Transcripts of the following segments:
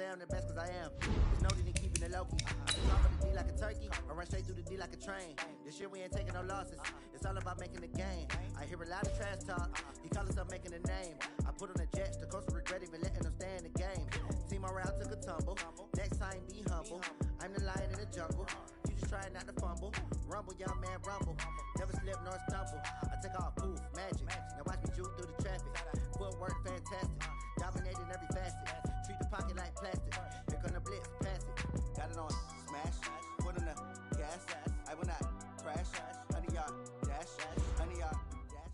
say I'm the best because I am. There's no need in keeping it low-key. I can drop on the D like a turkey, or run straight through the D like a train. This year we ain't taking no losses. It's all about making the game. I hear a lot of trash talk. He call himself making a name. I put on the Jets, the coach will regret even letting them stay in the game. Team around took a tumble. Next time be humble. I'm the lion in the jungle. You just try not to fumble. Rumble, young man, rumble. Never slip nor stumble. I take off, poof, magic. Now watch me juke through the traffic. Footwork fantastic. Dominating every facet. Treat the pocket like plastic. Here come the blitz, pass it. Got it on smash. Put in the gas. I will not crash. 100-yard dash. 100-yard dash.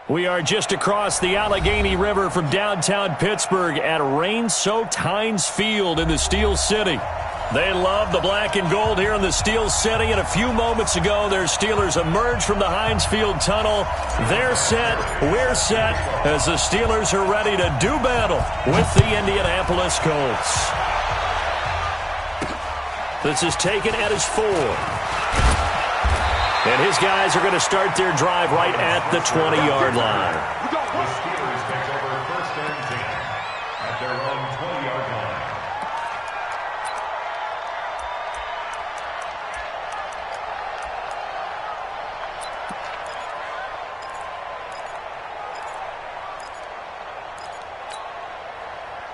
We are just across the Allegheny River from downtown Pittsburgh at rain-soaked Heinz Field in the Steel City. They love the black and gold here in the Steel City, and a few moments ago, their Steelers emerged from the Heinz Field tunnel. They're set, we're set, as the Steelers are ready to do battle with the Indianapolis Colts. This is taken at his 4. And his guys are going to start their drive right at the 20-yard line. The Steelers take over first and 10 at their own 20-yard line.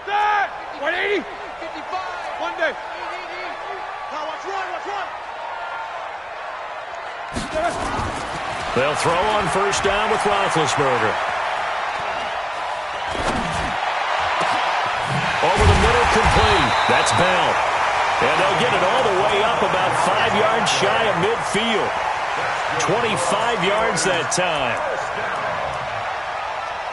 Set! 180! 55! One day! Now watch run! They'll throw on first down with Roethlisberger. Over the middle, complete. That's Bell. And they'll get it all the way up about 5 yards shy of midfield. 25 yards that time.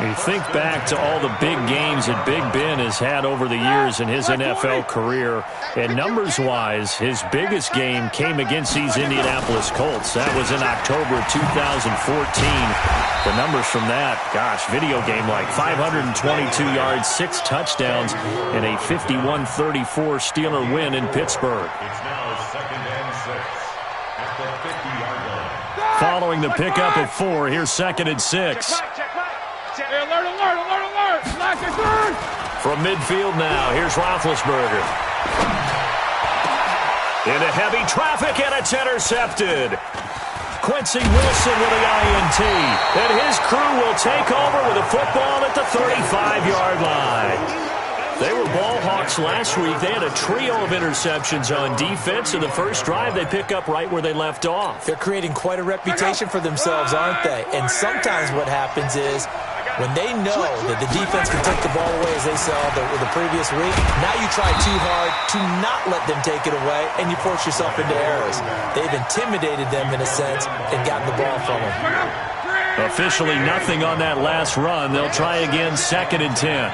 You think back to all the big games that Big Ben has had over the years in his NFL career, and numbers-wise, his biggest game came against these Indianapolis Colts. That was in October 2014. The numbers from that, gosh, video game-like, 522 yards, 6 touchdowns, and a 51-34 Steeler win in Pittsburgh. It's now second and 6 at the 50-yard line. Following the pickup of 4, here's second and 6. Alert! From midfield now, here's Roethlisberger. Into heavy traffic, and it's intercepted. Quincy Wilson with the INT. And his crew will take over with a football at the 35-yard line. They were ball hawks last week. They had a trio of interceptions on defense. In the first drive, they pick up right where they left off. They're creating quite a reputation for themselves, aren't they? And sometimes what happens is when they know that the defense can take the ball away, as they saw the previous week, now you try too hard to not let them take it away, and you force yourself into errors. They've intimidated them, in a sense, and gotten the ball from them. Officially nothing on that last run. They'll try again, second and 10.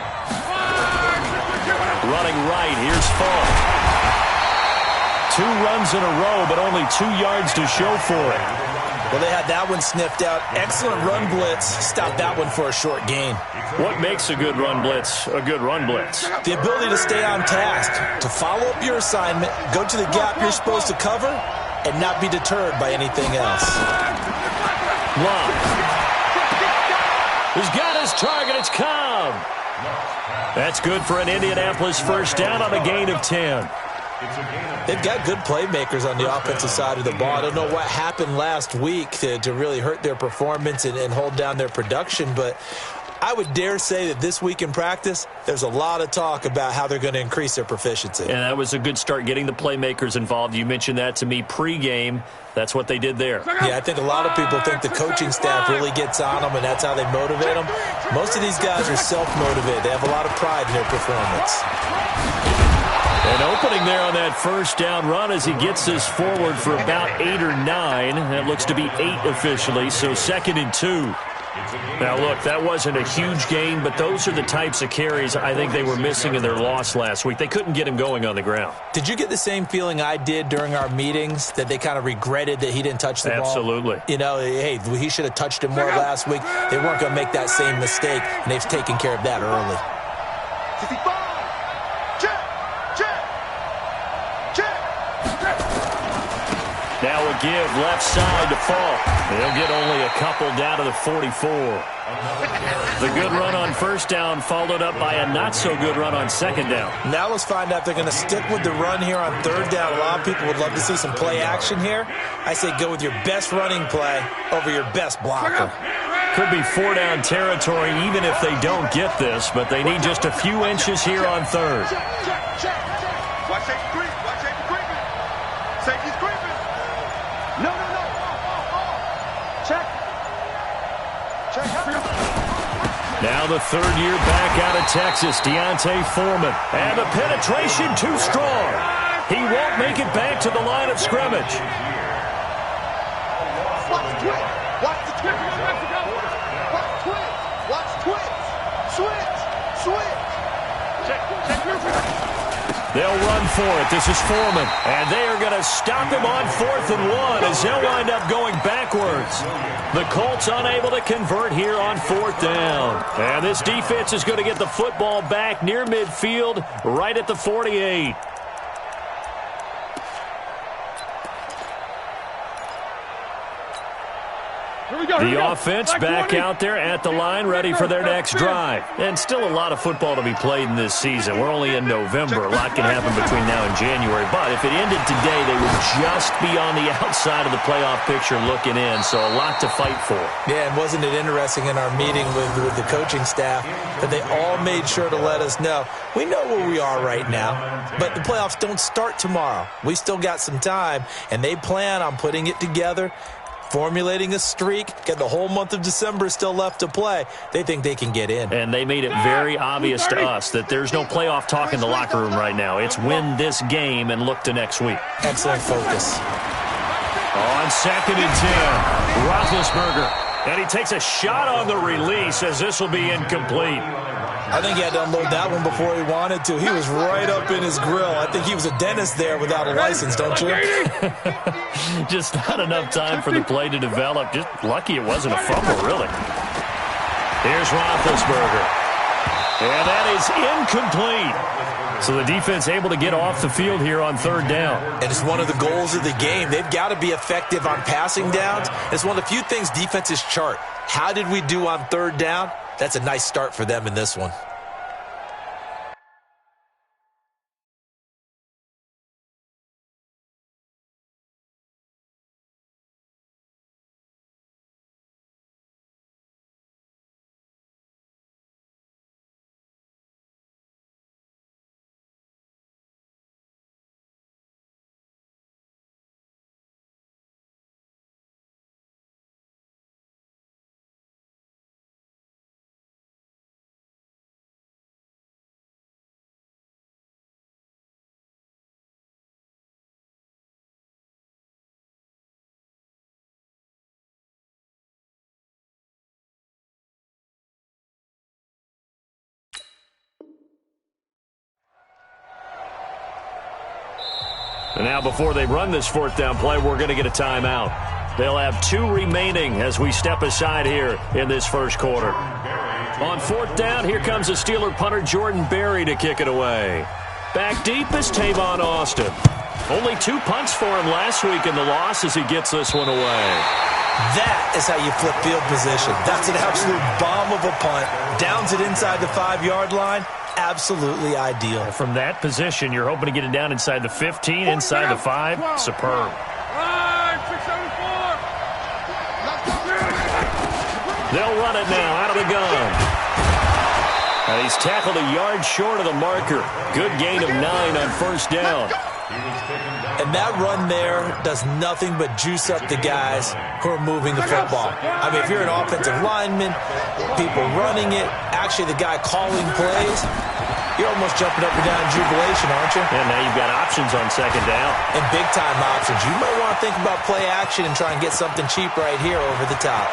Running right, here's Falk. 2 runs in a row, but only 2 yards to show for it. Well, they had that one sniffed out. Excellent run blitz. Stopped that one for a short gain. What makes a good run blitz a good run blitz? The ability to stay on task, to follow up your assignment, go to the gap you're supposed to cover, and not be deterred by anything else. Love. He's got his target. It's Cobb. That's good for an Indianapolis first down on a gain of 10. They've got good playmakers on the offensive side of the ball. I don't know what happened last week to really hurt their performance and hold down their production, but I would dare say that this week in practice, there's a lot of talk about how they're going to increase their proficiency. And that was a good start, getting the playmakers involved. You mentioned that to me pregame. That's what they did there. Yeah, I think a lot of people think the coaching staff really gets on them, and that's how they motivate them. Most of these guys are self-motivated. They have a lot of pride in their performance. An opening there on that first down run as he gets this forward for about 8 or 9. That looks to be 8 officially, so second and 2. Now, look, that wasn't a huge gain, but those are the types of carries I think they were missing in their loss last week. They couldn't get him going on the ground. Did you get the same feeling I did during our meetings, that they kind of regretted that he didn't touch the ball? Absolutely. You know, hey, he should have touched it more last week. They weren't going to make that same mistake, and they've taken care of that early. 55! Check! Now a give left side to Falk. They'll get only a couple down to the 44. The good run on first down followed up by a not-so-good run on second down. Now let's find out if they're going to stick with the run here on third down. A lot of people would love to see some play action here. I say go with your best running play over your best blocker. Could be four-down territory even if they don't get this, but they need just a few inches here on third. Check. Watch safety creep. Watch safety creeping. Safety's creeping. No. Check. Now the third-year back out of Texas, Deontay Foreman. And the penetration too strong. He won't make it back to the line of scrimmage. Watch the twitch. Watch the twitch. Watch twitch. Watch twitch. Switch. Check. They'll run for it. This is Foreman. And they are going to stop him on 4th and 1 as they'll wind up going backwards. The Colts unable to convert here on 4th down. And this defense is going to get the football back near midfield, right at the 48. The offense back out there at the line, ready for their next drive. And still a lot of football to be played in this season. We're only in November. A lot can happen between now and January. But if it ended today, they would just be on the outside of the playoff picture looking in. So a lot to fight for. Yeah, and wasn't it interesting in our meeting with the coaching staff that they all made sure to let us know, we know where we are right now, but the playoffs don't start tomorrow. We still got some time, and they plan on putting it together, formulating a streak, get the whole month of December still left to play. They think they can get in. And they made it very obvious to us that there's no playoff talk in the locker room right now. It's win this game and look to next week. Excellent focus. On 2nd and 10, Roethlisberger. And he takes a shot on the release as this will be incomplete. I think he had to unload that one before he wanted to. He was right up in his grill. I think he was a dentist there without a license, don't you? Just not enough time for the play to develop. Just lucky it wasn't a fumble, really. Here's Roethlisberger. And that is incomplete. So the defense able to get off the field here on 3rd down. And it's one of the goals of the game. They've got to be effective on passing downs. It's one of the few things defenses chart. How did we do on 3rd down? That's a nice start for them in this one. And now before they run this 4th down play, we're going to get a timeout. They'll have 2 remaining as we step aside here in this first quarter. On 4th down, here comes the Steeler punter Jordan Berry to kick it away. Back deep is Tavon Austin. Only 2 punts for him last week in the loss as he gets this one away. That is how you flip field position. That's an absolute bomb of a punt. Downs it inside the 5-yard line. Absolutely ideal. From that position, you're hoping to get it down inside the 15, inside the 5. Superb. They'll run it now out of the gun. And he's tackled a yard short of the marker. Good gain of 9 on 1st down. And that run there does nothing but juice up the guys who are moving the football. I mean, if you're an offensive lineman, people running it, actually the guy calling plays, you're almost jumping up and down in jubilation, aren't you? And now you've got options on 2nd down. And big-time options. You might want to think about play action and try and get something cheap right here over the top.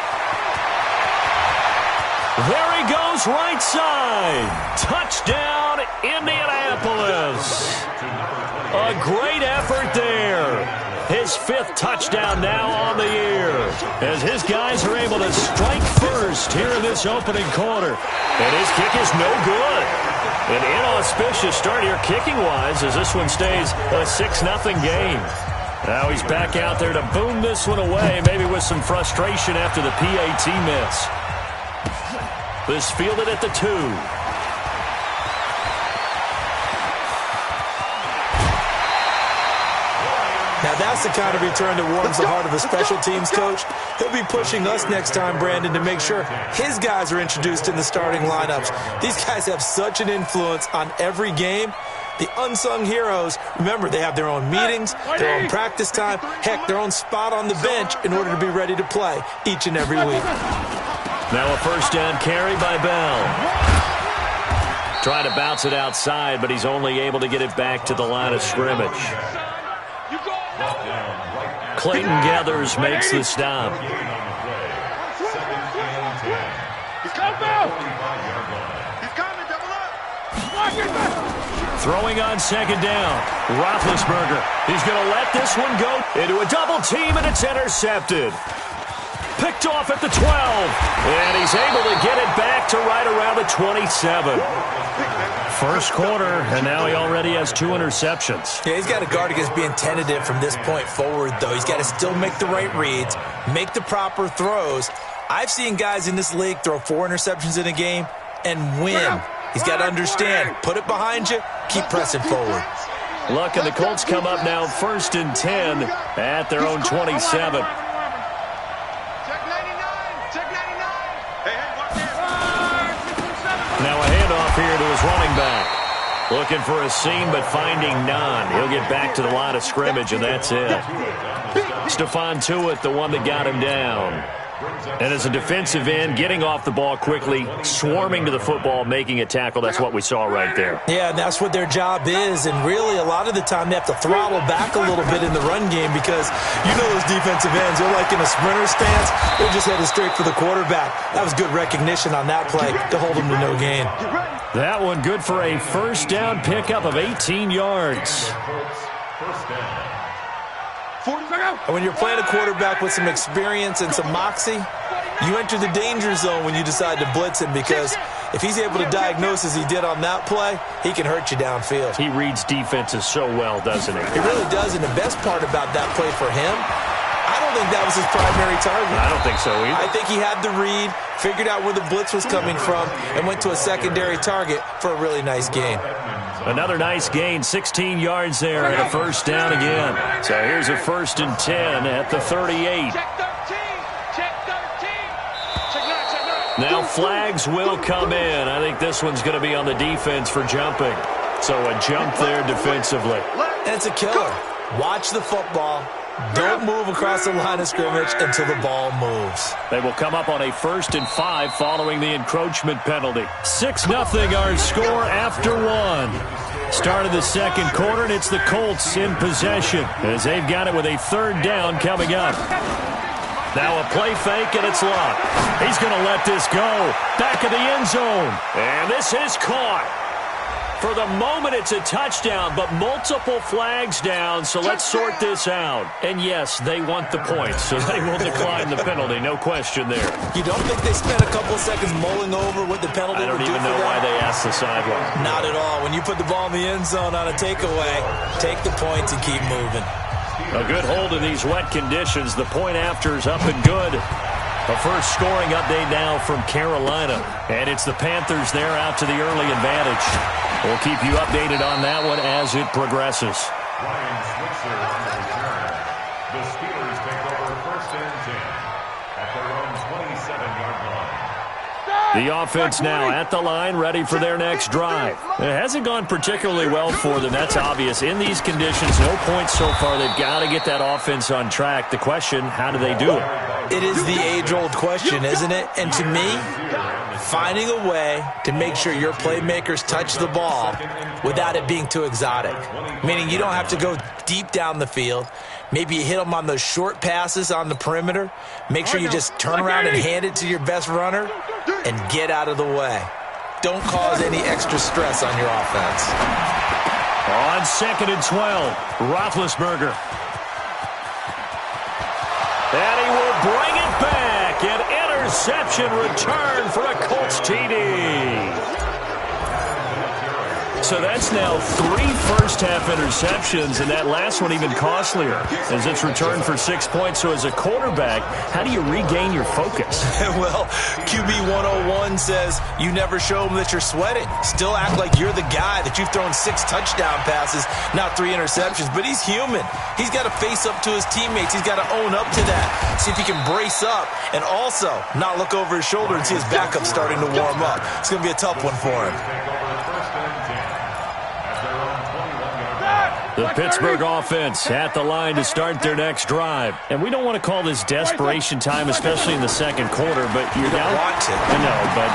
There he goes, right side. Touchdown, Indianapolis. A great effort there. His 5th touchdown now on the year as his guys are able to strike first here in this opening quarter. And his kick is no good. An inauspicious start here kicking-wise as this one stays a 6-0 game. Now he's back out there to boom this one away, maybe with some frustration after the PAT miss. This fielded at the 2. Now that's the kind of return that warms the heart of a special teams coach. He'll be pushing us next time, Brandon, to make sure his guys are introduced in the starting lineups. These guys have such an influence on every game. The unsung heroes, remember, they have their own meetings, their own practice time, heck, their own spot on the bench in order to be ready to play each and every week. Now a first down carry by Bell. Trying to bounce it outside, but he's only able to get it back to the line of scrimmage. Clayton Gathers makes the stop. He's coming, Bell. He's coming, double up. Throwing on second down. Roethlisberger. He's going to let this one go into a double team, and it's intercepted. Picked off at the 12. And he's able to get it back to right around the 27. First quarter, and now he already has 2 interceptions. Yeah, he's got to guard against being tentative from this point forward, though. He's got to still make the right reads, make the proper throws. I've seen guys in this league throw 4 interceptions in a game and win. He's got to understand, put it behind you, keep pressing forward. Luck and the Colts come up now 1st and 10 at their own 27. Now a handoff here to his running back. Looking for a seam, but finding none. He'll get back to the line of scrimmage, and that's it. Stephon Tuitt, the one that got him down. And as a defensive end, getting off the ball quickly, swarming to the football, making a tackle, that's what we saw right there. Yeah, and that's what their job is. And really, a lot of the time, they have to throttle back a little bit in the run game because you know those defensive ends, they're like in a sprinter stance. They're just headed straight for the quarterback. That was good recognition on that play to hold them to no gain. That one good for a first down pickup of 18 yards. And when you're playing a quarterback with some experience and some moxie, you enter the danger zone when you decide to blitz him because if he's able to diagnose as he did on that play, he can hurt you downfield. He reads defenses so well, doesn't he? He really does, and the best part about that play for him, I don't think that was his primary target. I don't think so either. I think he had the read, figured out where the blitz was coming from, and went to a secondary target for a really nice gain. Another nice gain, 16 yards there, and a first down again. So here's a 1st and 10 at the 38. Now flags will come in. I think this one's going to be on the defense for jumping. So a jump there defensively. And it's a killer. Watch the football. Don't move across the line of scrimmage until the ball moves. They will come up on a 1st and 5 following the encroachment penalty. 6-0 our score after 1. Start of the second quarter, and it's the Colts in possession as they've got it with a 3rd down coming up. Now a play fake, and it's Luck. He's going to let this go. Back of the end zone. And this is caught. For the moment, it's a touchdown, but multiple flags down, so let's sort this out. And yes, they want the points, so they will decline the penalty, no question there. You don't think they spent a couple seconds mulling over what the penalty would do for them? I don't even know why they asked the sideline. Not at all. When you put the ball in the end zone on a takeaway, take the points and keep moving. A good hold in these wet conditions. The point after is up and good. A first scoring update now from Carolina. And it's the Panthers there out to the early advantage. We'll keep you updated on that one as it progresses. Ryan Switzer on the return. The Steelers take over 1st and 10 at their own 27-yard line. The offense now at the line, ready for their next drive. It hasn't gone particularly well for them. That's obvious. In these conditions, no points so far. They've got to get that offense on track. The question, how do they do it? It is the age-old question, isn't it? And to me, finding a way to make sure your playmakers touch the ball without it being too exotic. Meaning you don't have to go deep down the field. Maybe you hit them on those short passes on the perimeter. Make sure you just turn around and hand it to your best runner and get out of the way. Don't cause any extra stress on your offense. On 2nd and 12, Roethlisberger. And he will bring it back. An interception return for a Colts TD. So that's now 3 first-half interceptions, and that last one even costlier as it's returned for 6 points. So as a quarterback, how do you regain your focus? Well, QB 101 says you never show them that you're sweating. Still act like you're the guy that you've thrown 6 touchdown passes, not 3 interceptions. But he's human. He's got to face up to his teammates. He's got to own up to that. See if he can brace up and also not look over his shoulder and see his backup starting to warm up. It's going to be a tough one for him. The Pittsburgh offense at the line to start their next drive. And we don't want to call this desperation time, especially in the second quarter, but you're down. Want to. I know, but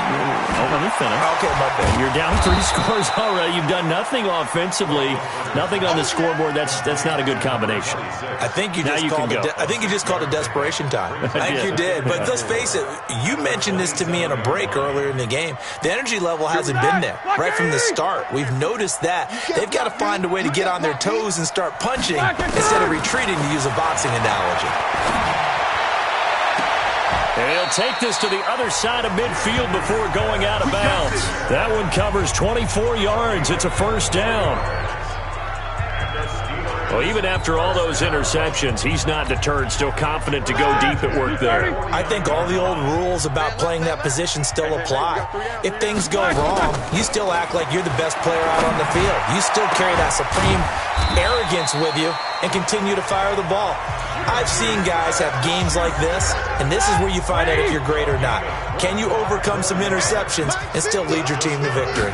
let me finish. Okay, my bad. You're down 3 scores already. You've done nothing offensively, nothing on the scoreboard. That's not a good combination. I think you just called it. I think you just called it desperation time. I think you did. But let's face it. You mentioned this to me in a break earlier in the game. The energy level hasn't been there right from the start. We've noticed that they've got to find a way to get on their toes and start punching instead of retreating, to use a boxing analogy. And he'll take this to the other side of midfield before going out of bounds. That one covers 24 yards. It's a first down. Well, even after all those interceptions, he's not deterred, still confident to go deep at work there. I think all the old rules about playing that position still apply. If things go wrong, you still act like you're the best player out on the field. You still carry that supreme arrogance with you and continue to fire the ball. I've seen guys have games like this, and this is where you find out if you're great or not. Can you overcome some interceptions and still lead your team to victory?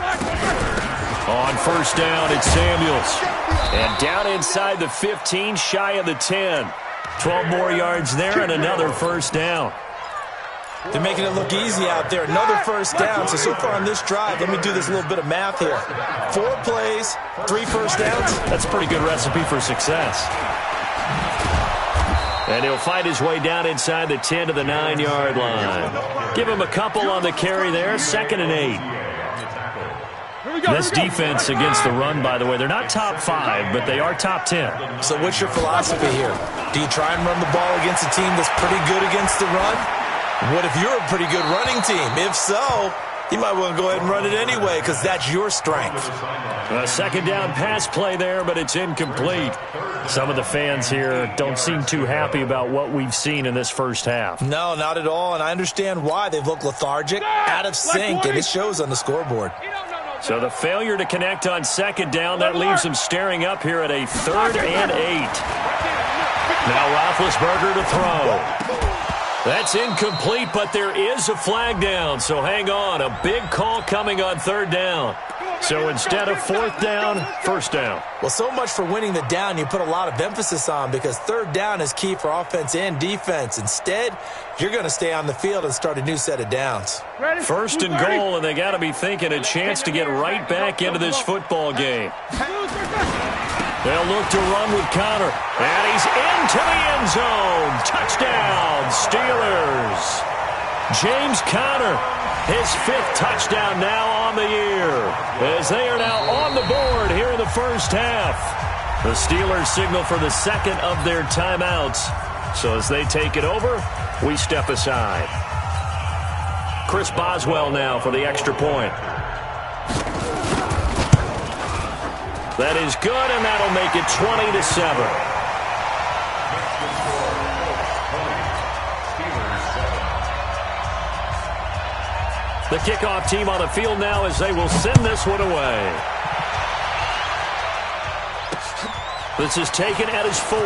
On first down, it's Samuels. And down inside the 15, shy of the 10. 12 more yards there and another first down. They're making it look easy out there. Another first down. So far on this drive, let me do this little bit of math here. 4 plays, 3 first downs. That's a pretty good recipe for success. And he'll fight his way down inside the 10 to the 9-yard line. Give him a couple on the carry there. 2nd and 8. This defense against the run, by the way, they're not top 5, but they are top 10. So what's your philosophy here? Do you try and run the ball against a team that's pretty good against the run? What if you're a pretty good running team? If so, you might want to go ahead and run it anyway because that's your strength. A 2nd down pass play there, but it's incomplete. Some of the fans here don't seem too happy about what we've seen in this first half. No, not at all, and I understand why. They've looked lethargic, out of sync, and it shows on the scoreboard. So the failure to connect on 2nd down, that leaves them staring up here at a 3rd and 8. Now Roethlisberger to throw. That's incomplete, but there is a flag down, so hang on. A big call coming on 3rd down. So instead of 4th down, 1st down. Well, so much for winning the down you put a lot of emphasis on because 3rd down is key for offense and defense. Instead, you're going to stay on the field and start a new set of downs. 1st and goal, and they got to be thinking a chance to get right back into this football game. They'll look to run with Connor. And he's into the end zone. Touchdown, Steelers. James Conner, his 5th touchdown now on the year, as they are now on the board here in the first half. The Steelers signal for the 2nd of their timeouts. So as they take it over, we step aside. Chris Boswell now for the extra point. That is good, and that'll make it 20-7. The kickoff team on the field now as they will send this one away. This is taken at his 4.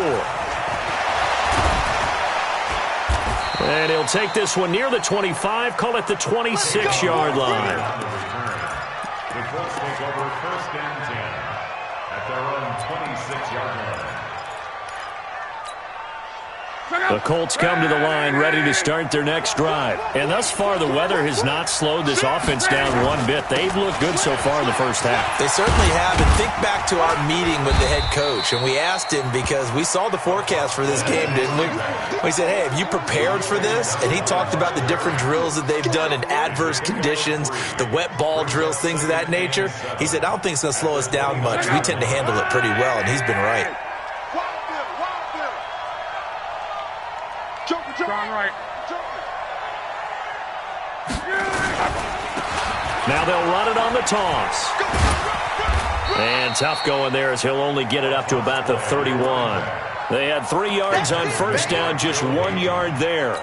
And he'll take this one near the 25, call it the 26-yard line. The Colts take over 1st and 10 at their own 26-yard line. The Colts come to the line ready to start their next drive. And thus far, the weather has not slowed this offense down one bit. They've looked good so far in the first half. They certainly have. And think back to our meeting with the head coach. And we asked him because we saw the forecast for this game, didn't we? We said, hey, have you prepared for this? And he talked about the different drills that they've done in adverse conditions, the wet ball drills, things of that nature. He said, I don't think it's going to slow us down much. We tend to handle it pretty well, and he's been right. Now they'll run it on the toss. And tough going there as he'll only get it up to about the 31. They had 3 yards on first down, just 1 yard there.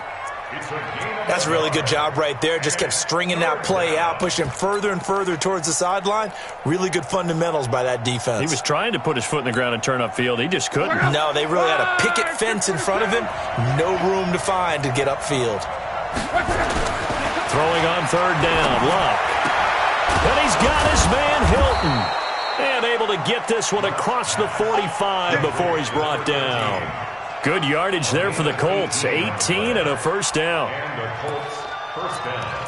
That's a really good job right there. Just kept stringing that play out, pushing further and further towards the sideline. Really good fundamentals by that defense. He was trying to put his foot in the ground and turn upfield. He just couldn't. No, they really had a picket fence in front of him. No room to find to get upfield. Throwing on third down, Luck. And he's got his man Hilton. And able to get this one across the 45 before he's brought down. Good yardage there for the Colts. 18 and a first down. And the Colts first down.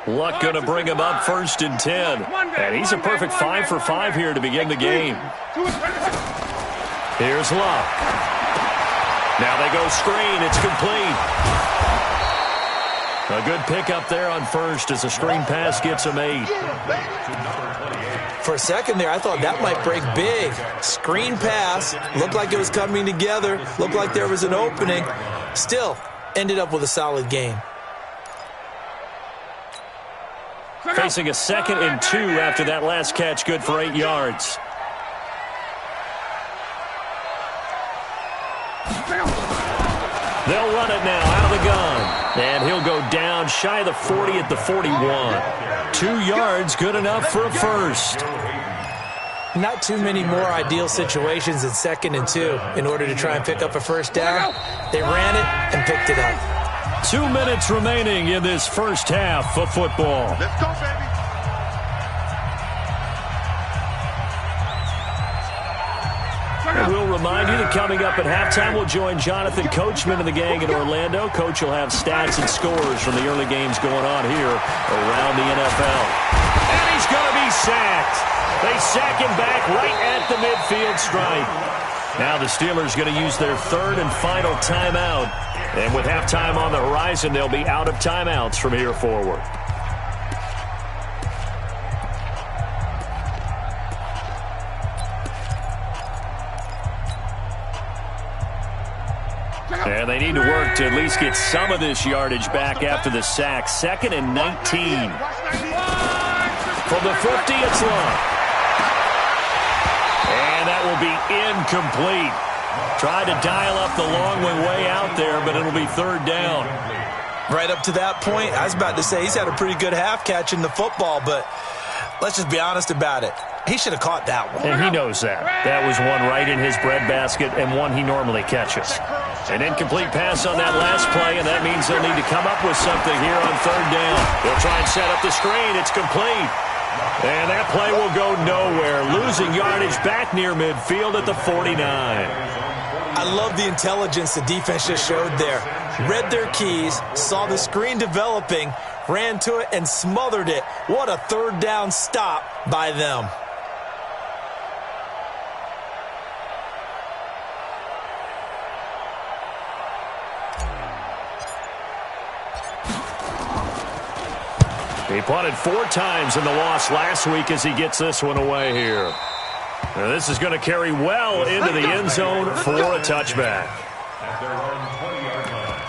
Luck going to bring him up 1st and 10. And he's a perfect 5 for 5 here to begin the game. Here's Luck. Now they go screen. It's complete. A good pickup there on first as a screen pass gets him 8. For a second there, I thought that might break big. Screen pass. Looked like it was coming together. Looked like there was an opening. Still, ended up with a solid game. Facing a 2nd and 2 after that last catch, good for 8 yards. They'll run it now out of the gun. And he'll go down shy of the 40 at the 41. 2 yards, good enough for a first. Not too many more ideal situations in 2nd and 2 in order to try and pick up a first down. They ran it and picked it up. 2 minutes remaining in this first half of football. Let's go, baby. And we'll remind you that coming up at halftime, we'll join Jonathan Coachman and the gang in Orlando. Coach will have stats and scores from the early games going on here around the NFL. And he's going to be sacked. They sack him back right at the midfield stripe. Now the Steelers going to use their 3rd and final timeout. And with halftime on the horizon, they'll be out of timeouts from here forward. And they need to work to at least get some of this yardage back after the sack. 2nd and 19. From the 50, it's Luck. And that will be incomplete. Tried to dial up the long way out there, but it'll be 3rd down. Right up to that point, I was about to say he's had a pretty good half catching the football, but let's just be honest about it. He should have caught that one. And he knows that. That was one right in his breadbasket and one he normally catches. An incomplete pass on that last play, and that means they'll need to come up with something here on 3rd down. They'll try and set up the screen. It's complete. And that play will go nowhere. Losing yardage back near midfield at the 49. I love the intelligence the defense just showed there. Read their keys, saw the screen developing, ran to it, and smothered it. What a 3rd down stop by them. He punted 4 times in the loss last week as he gets this one away here. Now this is going to carry well into the end zone for a touchback. At their own 20-yard line.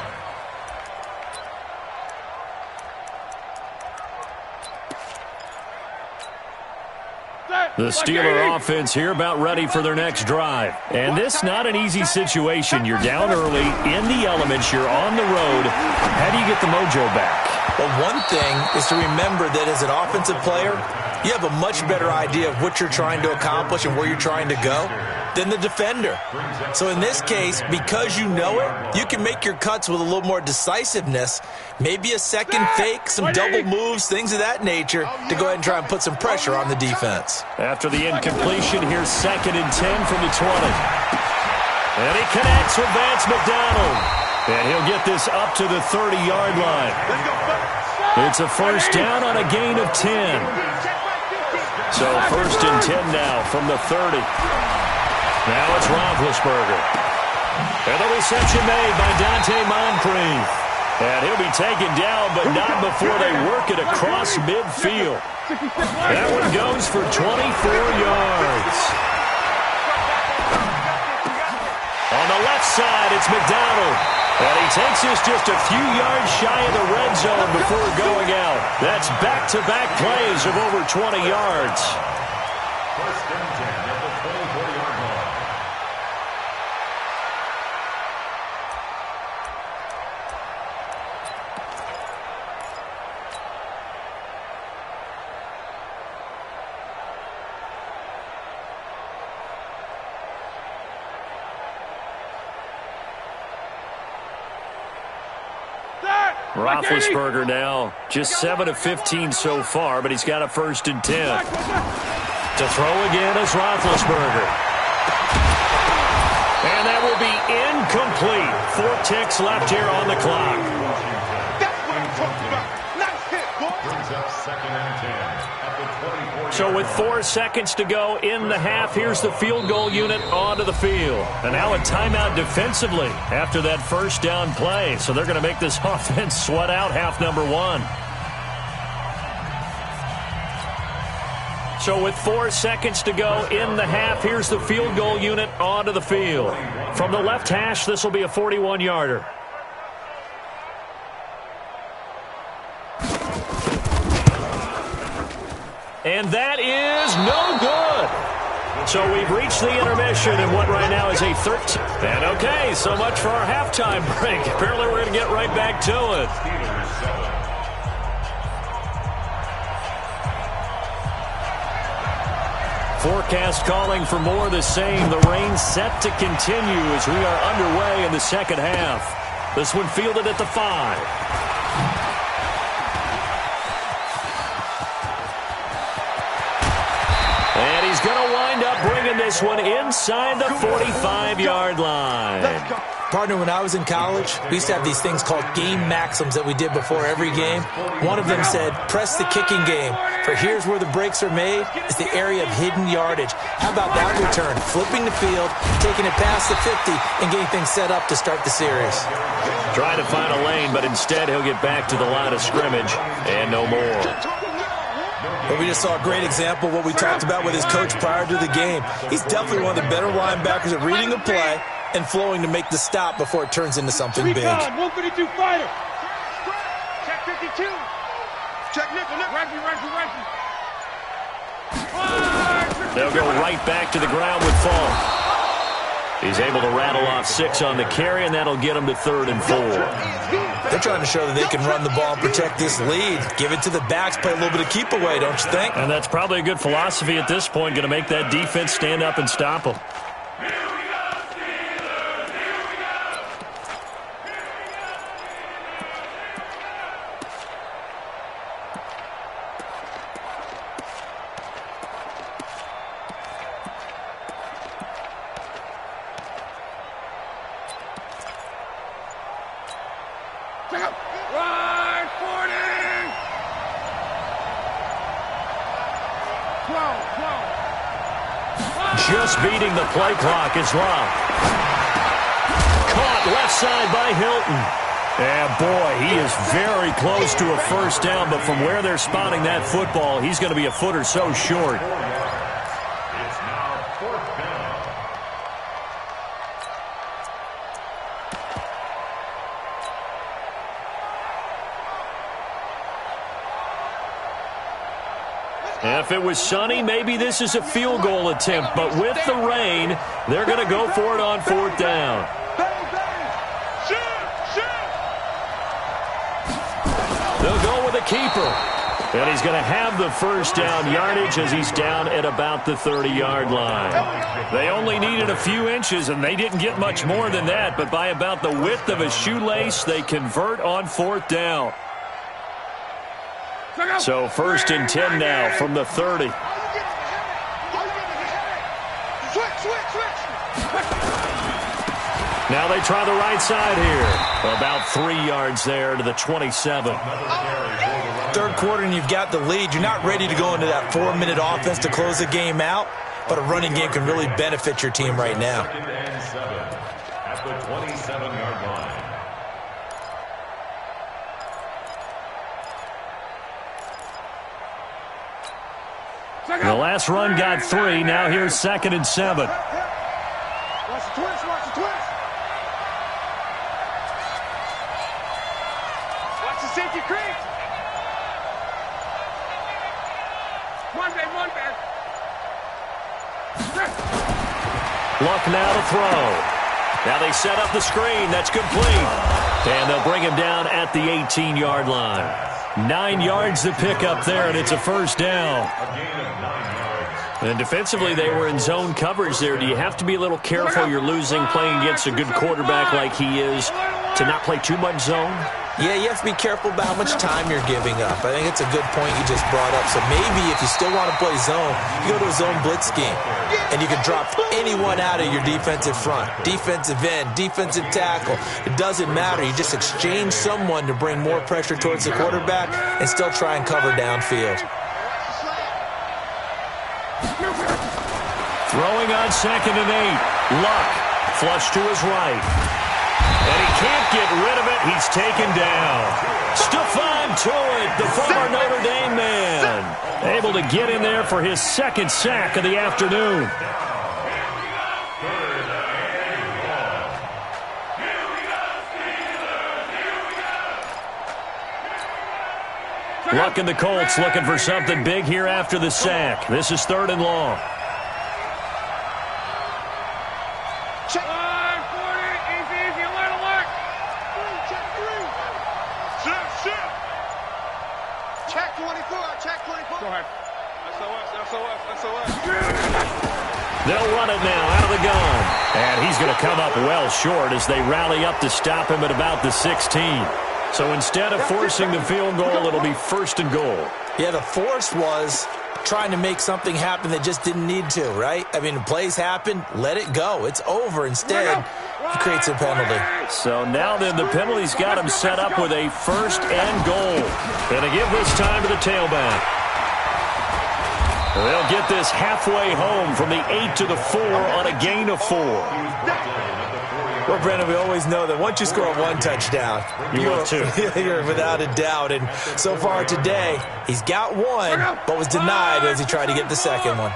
The Steeler offense here about ready for their next drive. And this not an easy situation. You're down early, in the elements, you're on the road. How do you get the mojo back? Well, one thing is to remember that as an offensive player, you have a much better idea of what you're trying to accomplish and where you're trying to go than the defender. So in this case, because you know it, you can make your cuts with a little more decisiveness, maybe a second fake, some double moves, things of that nature to go ahead and try and put some pressure on the defense. After the incompletion, here's 2nd and 10 from the 20. And he connects with Vance McDonald. And he'll get this up to the 30-yard line. It's a first down on a gain of 10. So 1st and 10 now from the 30. Now it's Roethlisberger. And the reception made by Dante Moncrief. And he'll be taken down, but not before they work it across midfield. That one goes for 24 yards. On the left side, it's McDonald. And he takes us just a few yards shy of the red zone before going out. That's back-to-back plays of over 20 yards. First and 10 at the 24-yard line. Roethlisberger now just 7 of 15 so far, but he's got a 1st and 10. To throw again is Roethlisberger. And that will be incomplete. 4 ticks left here on the clock. That's what I'm talking about. Nice hit, boy. Brings up 2nd and 10 at the 24-yard So with 4 seconds to go in the half, here's the field goal unit onto the field. And now a timeout defensively after that 1st down play. So they're going to make this offense sweat out half number 1. So with 4 seconds to go in the half, here's the field goal unit onto the field. From the left hash, this will be a 41-yarder. And that is no good. So we've reached the intermission in what right now is a 13. And okay, so much for our halftime break. Apparently we're going to get right back to it. Forecast calling for more of the same. The rain set to continue as we are underway in the second half. This one fielded at the 5. And he's going to wind up bringing this one inside the 45-yard line. Partner, when I was in college, we used to have these things called game maxims that we did before every game. One of them said, press the kicking game, for here's where the breaks are made. It's the area of hidden yardage. How about that return? Flipping the field, taking it past the 50, and getting things set up to start the series. Trying to find a lane, but instead he'll get back to the line of scrimmage and no more. But we just saw a great example of what we talked about with his coach prior to the game. He's definitely one of the better linebackers at reading a play and flowing to make the stop before it turns into something big. 152 fighter. Check 52. Check nickel. Right. They'll go right back to the ground with Fall. He's able to rattle off 6 on the carry, and that'll get him to 3rd and 4. They're trying to show that they can run the ball and protect this lead. Give it to the backs, play a little bit of keep away, don't you think? And that's probably a good philosophy at this point, going to make that defense stand up and stop them. Just beating the play clock is Love. Caught left side by Hilton. And boy, he is very close to a 1st down, but from where they're spotting that football, he's going to be a foot or so short. It's now 4th down. If it was sunny, maybe this is a field goal attempt. But with the rain, they're going to go for it on 4th down. They'll go with a keeper. And he's going to have the 1st down yardage as he's down at about the 30-yard line. They only needed a few inches, and they didn't get much more than that. But by about the width of a shoelace, they convert on 4th down. So 1st and 10 now from the 30. Now they try the right side here. About 3 yards there to the 27. 3rd quarter and you've got the lead. You're not ready to go into that 4-minute offense to close the game out, but a running game can really benefit your team right now. 2nd and 7 at the 27-yard line. The last run got 3. Now here's 2nd and 7. Watch the twist, watch the twist. Watch the safety creep. One back. Luck now to throw. Now they set up the screen. That's complete. And they'll bring him down at the 18-yard line. 9 yards to pick up there, and it's a first down. A gain of 9 yards. And defensively, they were in zone coverage there. Do you have to be a little careful? You're losing playing against a good quarterback like he is to not play too much zone? Yeah, you have to be careful about how much time you're giving up. I think it's a good point you just brought up. So maybe if you still want to play zone, you go to a zone blitz scheme. And you can drop anyone out of your defensive front. Defensive end, defensive tackle. It doesn't matter. You just exchange someone to bring more pressure towards the quarterback and still try and cover downfield. Throwing on 2nd and 8. Luck. Flush to his right. And he can't get rid of it. He's taken down. Stephon Tuitt, the former Notre Dame man, able to get in there for his 2nd sack of the afternoon. Luck and the Colts looking for something big here after the sack. This is 3rd and long. They'll run it now out of the gun. And he's going to come up well short as they rally up to stop him at about the 16. So instead of forcing the field goal, it'll be 1st and goal. Yeah, the force was trying to make something happen that just didn't need to, right? I mean, the plays happen, let it go. It's over. Instead, he creates a penalty. So now then the penalty's got him set up with a 1st and goal. And to give this time to the tailback. They'll get this halfway home from the 8 to the 4 on a gain of 4. Well, Brandon, we always know that once you score 1 touchdown, you're without a doubt. And so far today, he's got 1, but was denied as he tried to get the 2nd one.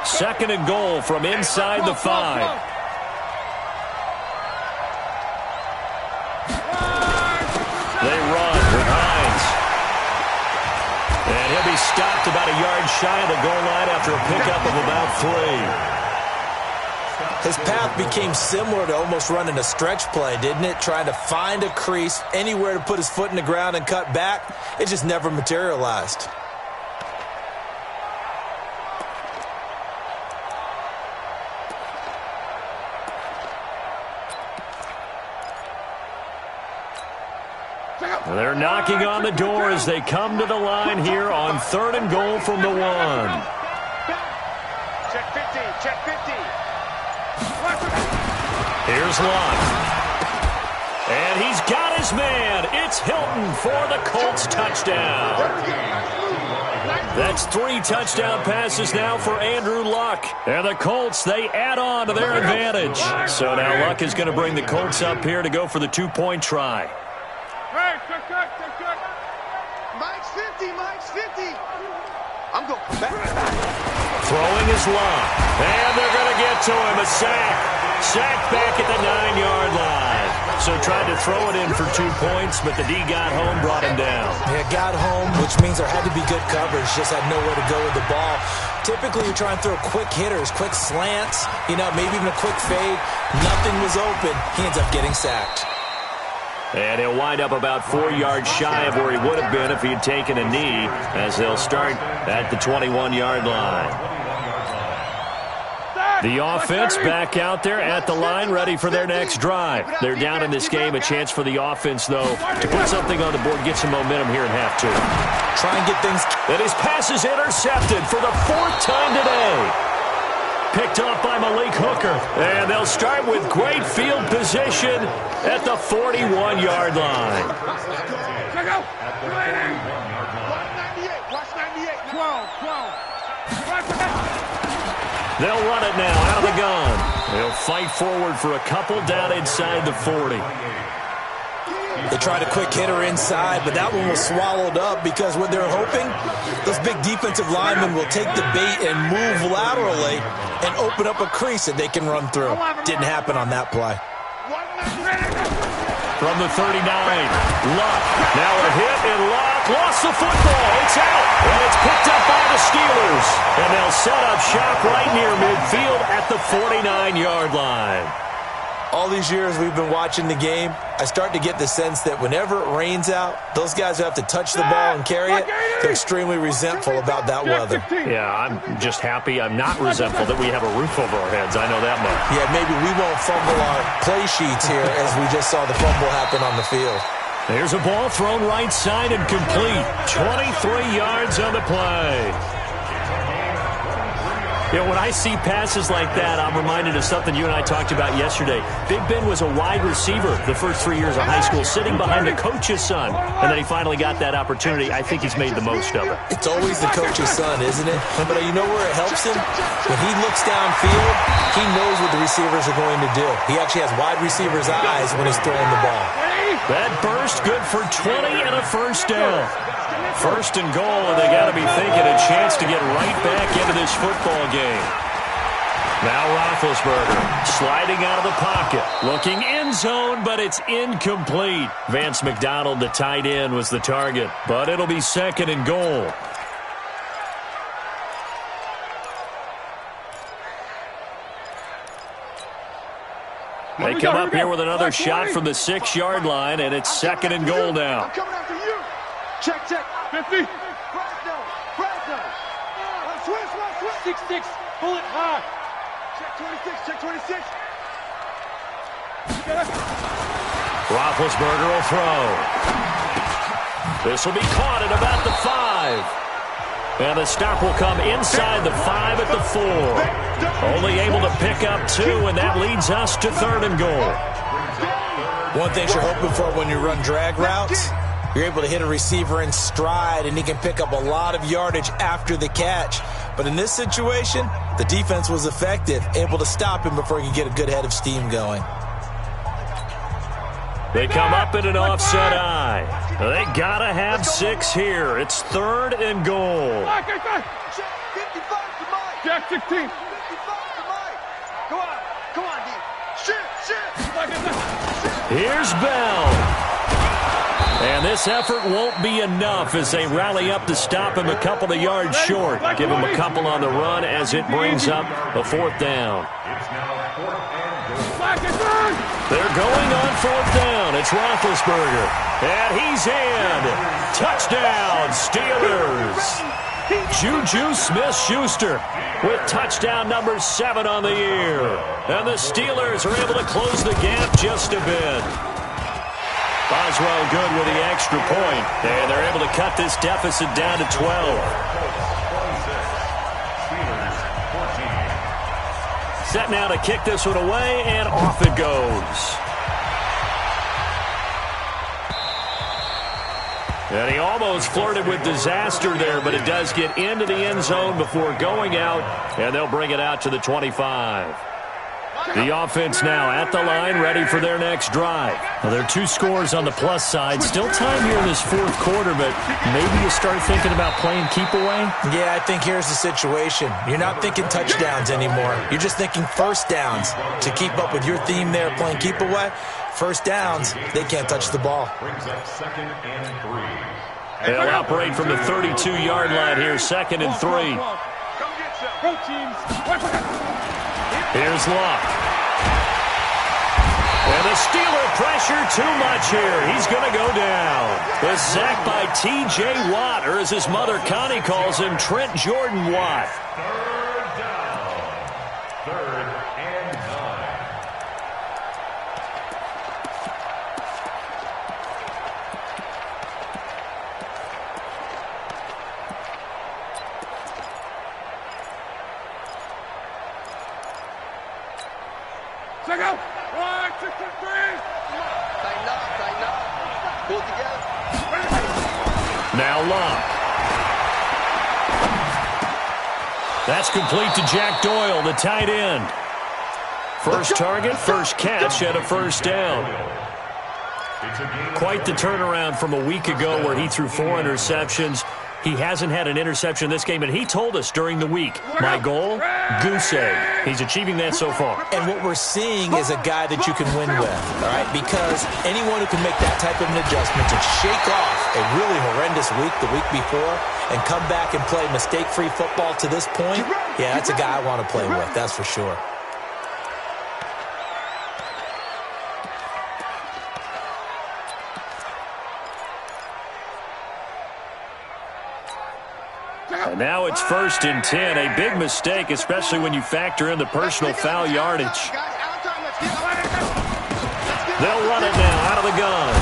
2nd and goal from inside the 5. They run with Hines. And he'll be stopped about a yard shy of the goal line after a pickup of about 3. His path became similar to almost running a stretch play, didn't it? Trying to find a crease, anywhere to put his foot in the ground and cut back. It just never materialized. They're knocking on the door as they come to the line here on 3rd and goal from the 1. Check 50, check 50. Here's Luck. And he's got his man. It's Hilton for the Colts touchdown. That's 3 touchdown passes now for Andrew Luck. And the Colts, they add on to their advantage. So now Luck is going to bring the Colts up here to go for the 2-point try. Hey, cut. Mike's 50, Mike's 50. I'm going to come back. Throwing is Luck. And they're going to get to him. A sack. Sack back at the 9-yard line. So tried to throw it in for 2 points, but the D got home, brought him down. Yeah, got home, which means there had to be good coverage. Just had nowhere to go with the ball. Typically, you're trying to throw quick hitters, quick slants, maybe even a quick fade. Nothing was open. He ends up getting sacked. And he'll wind up about 4 yards shy of where he would have been if he had taken a knee, as they'll start at the 21-yard line. The offense back out there at the line, ready for their next drive. They're down in this game. A chance for the offense, though, to put something on the board, get some momentum here in half 2. Try and get things. And his pass is intercepted for the 4th time today. Picked off by Malik Hooker. And they'll start with great field position at the 41-yard line. Check out. Watch 98. 12. They'll run it now out of the gun. They'll fight forward for a couple down inside the 40. They tried a quick hitter inside, but that one was swallowed up because what they're hoping, those big defensive linemen will take the bait and move laterally and open up a crease that they can run through. Didn't happen on that play. From the 39, Luck. Now a hit, and Luck lost the football. It's out, and it's picked up by the Steelers. And they'll set up shop right near midfield at the 49-yard line. All these years we've been watching the game, I start to get the sense that whenever it rains out, those guys who have to touch the ball and carry it, they're extremely resentful about that weather. Yeah, I'm just happy I'm not resentful that we have a roof over our heads. I know that much. Yeah, maybe we won't fumble our play sheets here as we just saw the fumble happen on the field. There's a ball thrown right side and complete. 23 yards on the play. You know, when I see passes like that, I'm reminded of something you and I talked about yesterday. Big Ben was a wide receiver the first 3 years of high school, sitting behind the coach's son. And then he finally got that opportunity. I think he's made the most of it. It's always the coach's son, isn't it? But you know where it helps him? When he looks downfield, he knows what the receivers are going to do. He actually has wide receivers' eyes when he's throwing the ball. That burst good for 20 and a first down. First and goal, and they got to be thinking a chance to get right back into this football game. Now Roethlisberger sliding out of the pocket, looking end zone, but it's incomplete. Vance McDonald, the tight end, was the target, but it'll be second and goal. They come up here with another shot from the 6-yard line, and it's second and goal now. Check, check. 50. Switch. 6-6. Pull it high. Check 26. Roethlisberger will throw. This will be caught at about the 5. And the stop will come inside the 5 at the 4. Only able to pick up 2, and that leads us to third and goal. One thing you're hoping for when you run drag routes, you're able to hit a receiver in stride, and he can pick up a lot of yardage after the catch. But in this situation, the defense was effective, able to stop him before he could get a good head of steam going. They come up in an offset eye. They got to have 6 here. It's third and goal. Jack 16. Come on, D. Here's Bell. And this effort won't be enough as they rally up to stop him a couple of yards short. Give him a couple on the run as it brings up a 4th down. They're going on 4th down. It's Roethlisberger. And he's in. Touchdown, Steelers. Juju Smith-Schuster with touchdown number 7 on the year. And the Steelers are able to close the gap just a bit. Boswell good with the extra point. And they're able to cut this deficit down to 12. Set now to kick this one away, and off it goes. And he almost flirted with disaster there, but it does get into the end zone before going out, and they'll bring it out to the 25. The offense now at the line, ready for their next drive. Well, there are 2 scores on the plus side. Still time here in this 4th quarter, but maybe you start thinking about playing keep away? Yeah, I think here's the situation. You're not thinking touchdowns anymore. You're just thinking first downs. To keep up with your theme there, playing keep away, first downs, they can't touch the ball. They'll operate from the 32-yard line here, 2nd and 3. Here's Luck. And the Steeler pressure too much here. He's going to go down. The sack by T.J. Watt, or as his mother Connie calls him, Trent Jordan Watt. Third down. 3rd and 9. Check out. 1, 2, 3. Tighten up. Pull it together. Now Luck. That's complete to Jack Doyle, the tight end. First target, first catch, and a first down. Quite the turnaround from a week ago where he threw 4 interceptions. He hasn't had an interception this game, and he told us during the week, my goal, goose egg. He's achieving that so far. And what we're seeing is a guy that you can win with, all right? Because anyone who can make that type of an adjustment to shake off a really horrendous week the week before and come back and play mistake-free football to this point, yeah, that's a guy I want to play with, that's for sure. And now it's 1st and 10. A big mistake, especially when you factor in the personal foul yardage. They'll run it now out of the gun.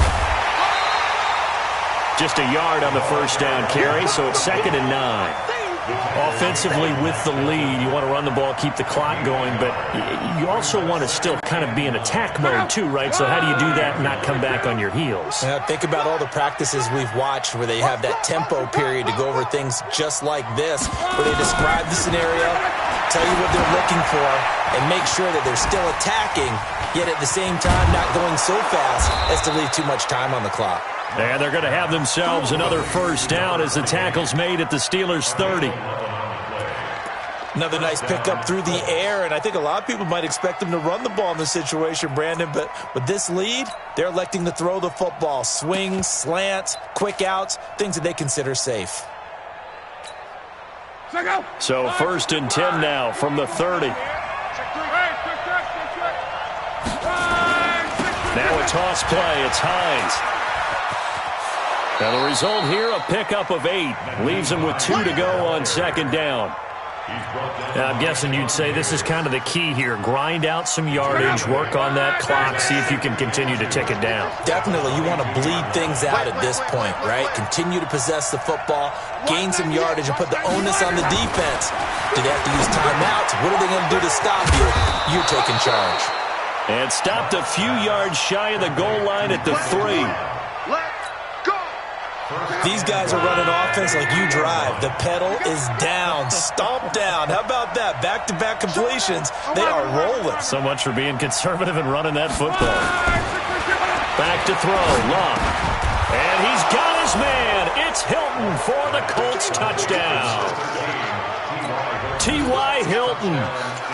Just a yard on the first down carry, so it's 2nd and 9. Offensively with the lead, you want to run the ball, keep the clock going, but you also want to still kind of be in attack mode too, right? So how do you do that and not come back on your heels? Think about all the practices we've watched where they have that tempo period to go over things just like this, where they describe the scenario, tell you what they're looking for, and make sure that they're still attacking, yet at the same time not going so fast as to leave too much time on the clock. And they're going to have themselves another first down as the tackle's made at the Steelers' 30. Another nice pickup through the air, and I think a lot of people might expect them to run the ball in this situation, Brandon, but with this lead, they're electing to throw the football. Swings, slants, quick outs, things that they consider safe. So 1st and 10 now from the 30. Now a toss play. It's Hines. Now the result here, a pickup of 8. Leaves him with 2 to go on 2nd down. Now, I'm guessing you'd say this is kind of the key here. Grind out some yardage, work on that clock, see if you can continue to tick it down. Definitely, you want to bleed things out at this point, right? Continue to possess the football, gain some yardage, and put the onus on the defense. Do they have to use timeouts? What are they going to do to stop you? You're taking charge. And stopped a few yards shy of the goal line at the 3. These guys are running offense like you drive. The pedal is down, stomp down. How about that? Back-to-back completions. They are rolling. So much for being conservative and running that football. Back to throw, Love. And he's got his man. It's Hilton for the Colts touchdown. T.Y. Hilton,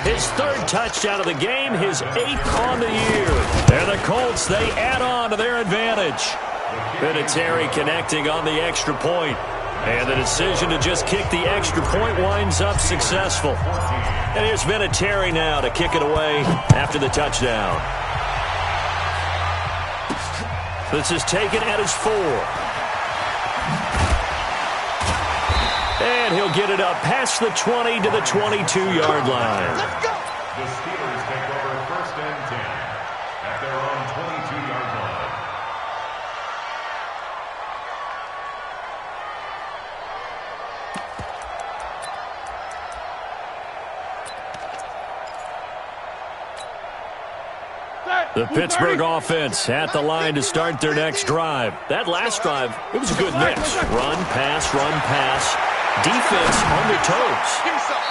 his 3rd touchdown of the game, his 8th on the year. And the Colts, they add on to their advantage. Vinatieri connecting on the extra point. And the decision to just kick the extra point winds up successful. And here's Vinatieri now to kick it away after the touchdown. This is taken at his 4. And he'll get it up past the 20 to the 22-yard line. Let's go. The Steelers take over 1st and 10 at their own 22-yard line. The Pittsburgh offense at the line to start their next drive. That last drive, it was a good mix. Run, pass, defense on their toes.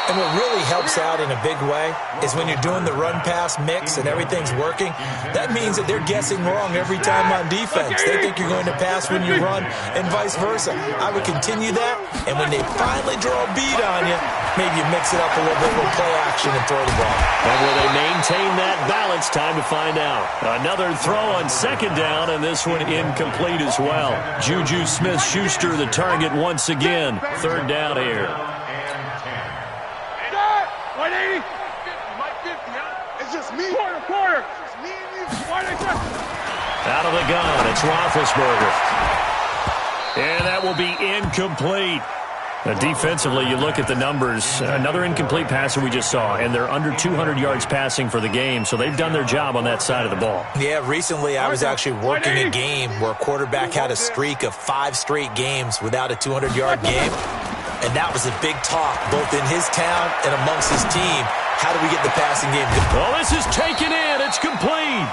And what really helps out in a big way is when you're doing the run-pass mix and everything's working, that means that they're guessing wrong every time on defense. They think you're going to pass when you run and vice versa. I would continue that, and when they finally draw a beat on you, maybe you mix it up a little bit with play action and throw the ball. And will they maintain that balance? Time to find out. Another throw on 2nd down, and this one incomplete as well. Juju Smith-Schuster the target once again. 3rd down here. It's just me. Quarter. It's just me and you. Out of the gun, it's Roethlisberger. And that will be incomplete. Defensively, you look at the numbers. Another incomplete passer we just saw, and they're under 200 yards passing for the game, so they've done their job on that side of the ball. Yeah, recently I was actually working a game where a quarterback had a streak of 5 straight games without a 200-yard game, and that was a big talk both in his town and amongst his team. How do we get the passing game going? Well, this is taken in. It's complete.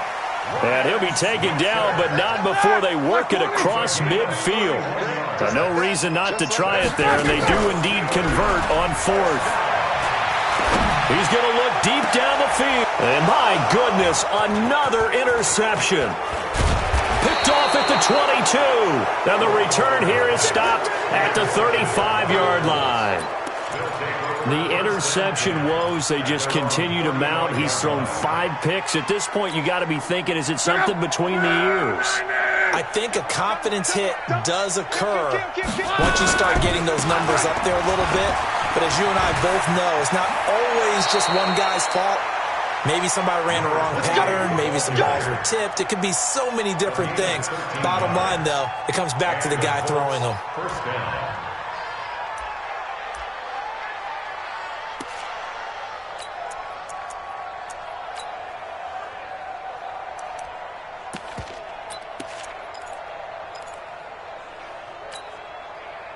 And he'll be taken down, but not before they work it across midfield. No reason not to try it there, and they do indeed convert on 4th. He's going to look deep down the field. And my goodness, another interception. picked off at the 22. And the return here is stopped at the 35-yard line. The interception woes, they just continue to mount. He's thrown 5 picks. At this point, you got to be thinking, is it something between the ears? I think a confidence hit does occur once you start getting those numbers up there a little bit. But as you and I both know, it's not always just one guy's fault. Maybe somebody ran the wrong pattern. Maybe some balls were tipped. It could be so many different things. Bottom line, though, it comes back to the guy throwing them. First down.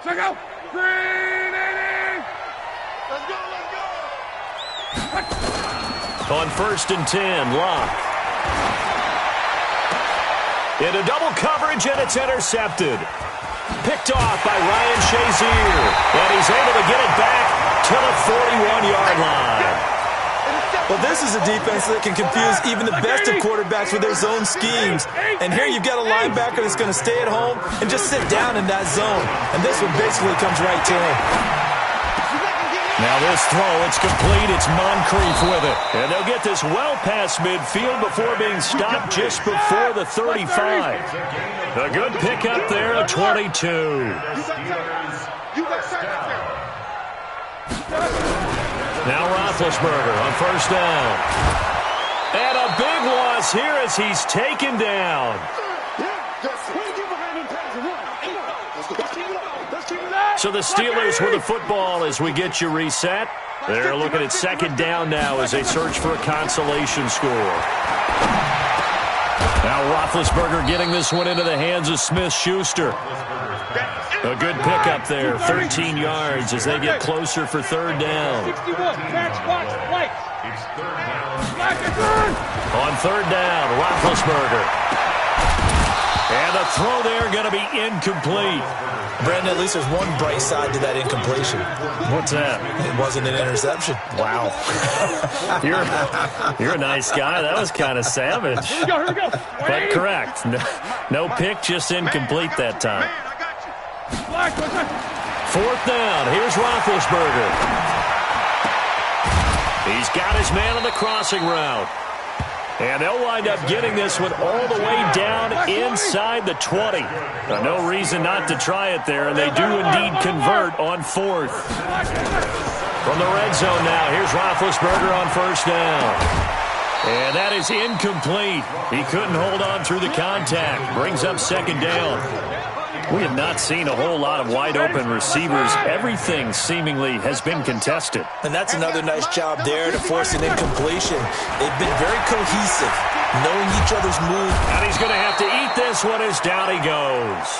Check out. Green 80. Let's go, let's go. On 1st and 10, Locke. Into double coverage, and it's intercepted. Picked off by Ryan Shazier. And he's able to get it back to the 41-yard line. Well, this is a defense that can confuse even the best of quarterbacks with their zone schemes. And here you've got a linebacker that's going to stay at home and just sit down in that zone. And this one basically comes right to him. Now this throw, it's complete. It's Moncrief with it. And they'll get this well past midfield before being stopped just before the 35. A good pickup there, a 22. Now Roethlisberger on 1st down. And a big loss here as he's taken down. So the Steelers with the football as we get you reset. They're looking at 2nd down now as they search for a consolation score. Now Roethlisberger getting this one into the hands of Smith-Schuster. A good pickup there, 13 yards as they get closer for 3rd down. 61, catch, watch, light. It's 3rd down. On 3rd down, Roethlisberger. And the throw there going to be incomplete. Brandon, at least there's one bright side to that incompletion. What's that? It wasn't an interception. Wow. You're a nice guy. That was kind of savage. Here we go. But correct. No pick, just incomplete that time. 4th down. Here's Roethlisberger. He's got his man on the crossing route. And they'll wind up getting this one all the way down inside the 20. No reason not to try it there, and they do indeed convert on 4th. From the red zone now, here's Roethlisberger on 1st down. And that is incomplete. He couldn't hold on through the contact. Brings up 2nd down. We have not seen a whole lot of wide-open receivers. Everything seemingly has been contested. And that's another nice job there to force an incompletion. They've been very cohesive, knowing each other's moves. And he's going to have to eat this one as down he goes.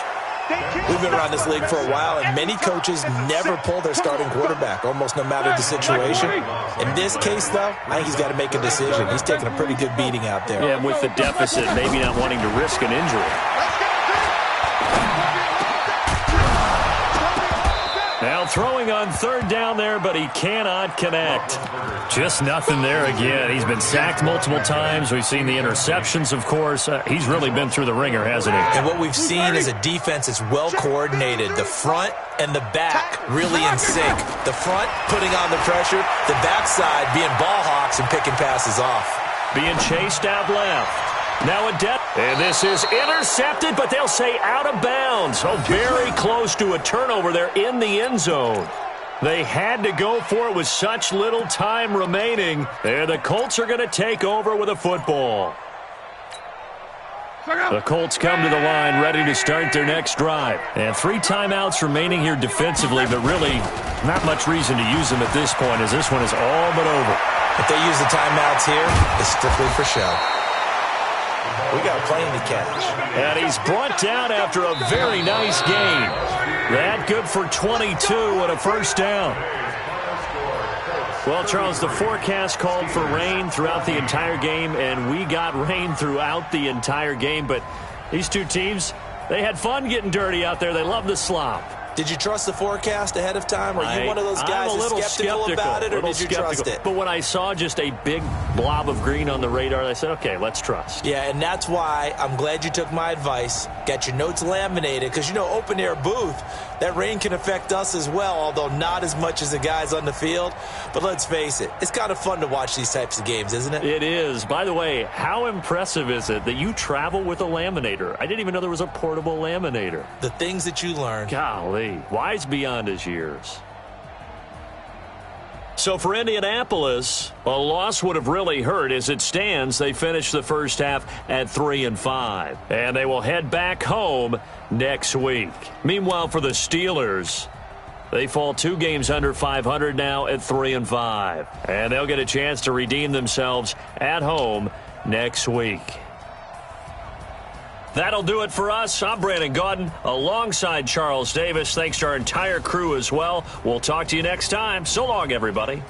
We've been around this league for a while, and many coaches never pull their starting quarterback, almost no matter the situation. In this case, though, I think he's got to make a decision. He's taking a pretty good beating out there. Yeah, with the deficit, maybe not wanting to risk an injury. Now throwing on 3rd down there, but he cannot connect. Just nothing there again. He's been sacked multiple times. We've seen the interceptions, of course. He's really been through the ringer, hasn't he? And what we've seen is a defense that's well coordinated. The front and the back really in sync. The front putting on the pressure, the backside being ball hawks and picking passes off. Being chased out left. Now a debt. And this is intercepted, but they'll say out of bounds. Oh, very close to a turnover there in the end zone. They had to go for it with such little time remaining. And the Colts are going to take over with a football. The Colts come to the line ready to start their next drive. And 3 timeouts remaining here defensively, but really not much reason to use them at this point as this one is all but over. If they use the timeouts here, it's strictly for show. We got a plane to catch. And he's brought down after a very nice gain. That good for 22 and a 1st down. Well, Charles, the forecast called for rain throughout the entire game, and we got rain throughout the entire game. But these two teams, they had fun getting dirty out there. They love the slop. Did you trust the forecast ahead of time? Or are you one of those guys that's skeptical about it, or did you trust it? But when I saw just a big blob of green on the radar, I said, okay, let's trust. Yeah, and that's why I'm glad you took my advice. Got your notes laminated, because, open-air booth, that rain can affect us as well, although not as much as the guys on the field. But let's face it, it's kind of fun to watch these types of games, isn't it? It is. By the way, how impressive is it that you travel with a laminator? I didn't even know there was a portable laminator. The things that you learn. Golly, wise beyond his years. So for Indianapolis, a loss would have really hurt. As it stands, they finished the first half at 3-5. And they will head back home next week. Meanwhile, for the Steelers, they fall 2 games under 500 now at 3-5. And they'll get a chance to redeem themselves at home next week. That'll do it for us. I'm Brandon Gaudin alongside Charles Davis. Thanks to our entire crew as well. We'll talk to you next time. So long, everybody.